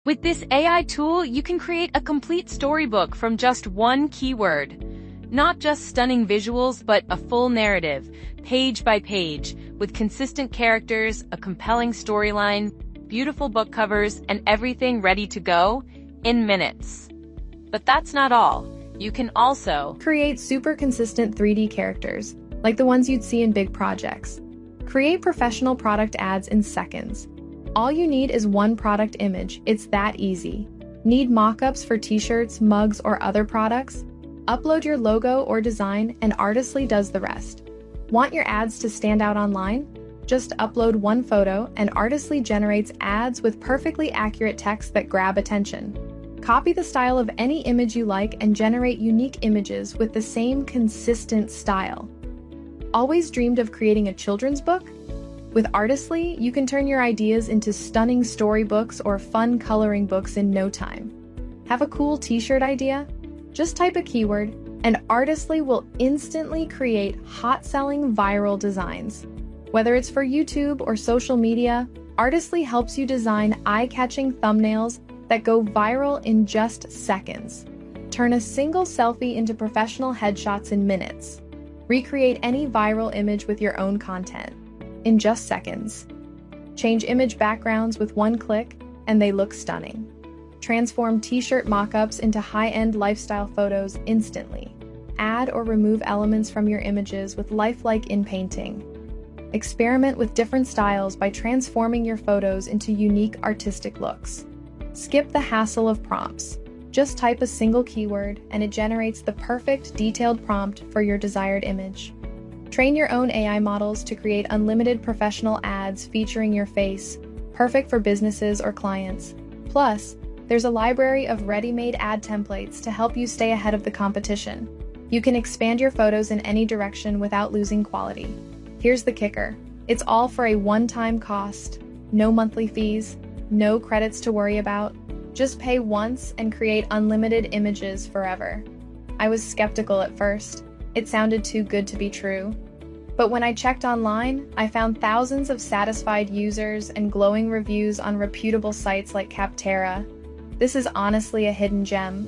With this AI tool, you can create a complete storybook from just one keyword. Not just stunning visuals, but a full narrative, page by page, with consistent characters, a compelling storyline, beautiful book covers, and everything ready to go in minutes. But that's not all. You can also create super consistent 3D characters, like the ones you'd see in big projects. Create professional product ads in seconds. All you need is one product image. It's that easy. Need mockups for t-shirts, mugs, or other products? Upload your logo or design, and Artistly does the rest. Want your ads to stand out online? Just upload one photo, and Artistly generates ads with perfectly accurate text that grab attention. Copy the style of any image you like and generate unique images with the same consistent style. Always dreamed of creating a children's book? With Artistly, you can turn your ideas into stunning storybooks or fun coloring books in no time. Have a cool t-shirt idea? Just type a keyword, and Artistly will instantly create hot-selling viral designs. Whether it's for YouTube or social media, Artistly helps you design eye-catching thumbnails that go viral in just seconds. Turn a single selfie into professional headshots in minutes. Recreate any viral image with your own content in just seconds. Change image backgrounds with one click, and they look stunning. Transform t-shirt mockups into high-end lifestyle photos instantly. Add or remove elements from your images with lifelike in-painting. Experiment with different styles by transforming your photos into unique artistic looks. Skip the hassle of prompts. Just type a single keyword, and it generates the perfect detailed prompt for your desired image. Train your own AI models to create unlimited professional ads featuring your face, perfect for businesses or clients. Plus, there's a library of ready-made ad templates to help you stay ahead of the competition. You can expand your photos in any direction without losing quality. Here's the kicker. It's all for a one-time cost. No monthly fees, no credits to worry about. Just pay once and create unlimited images forever. I was skeptical at first. It sounded too good to be true. But when I checked online, I found thousands of satisfied users and glowing reviews on reputable sites like Capterra. This is honestly a hidden gem.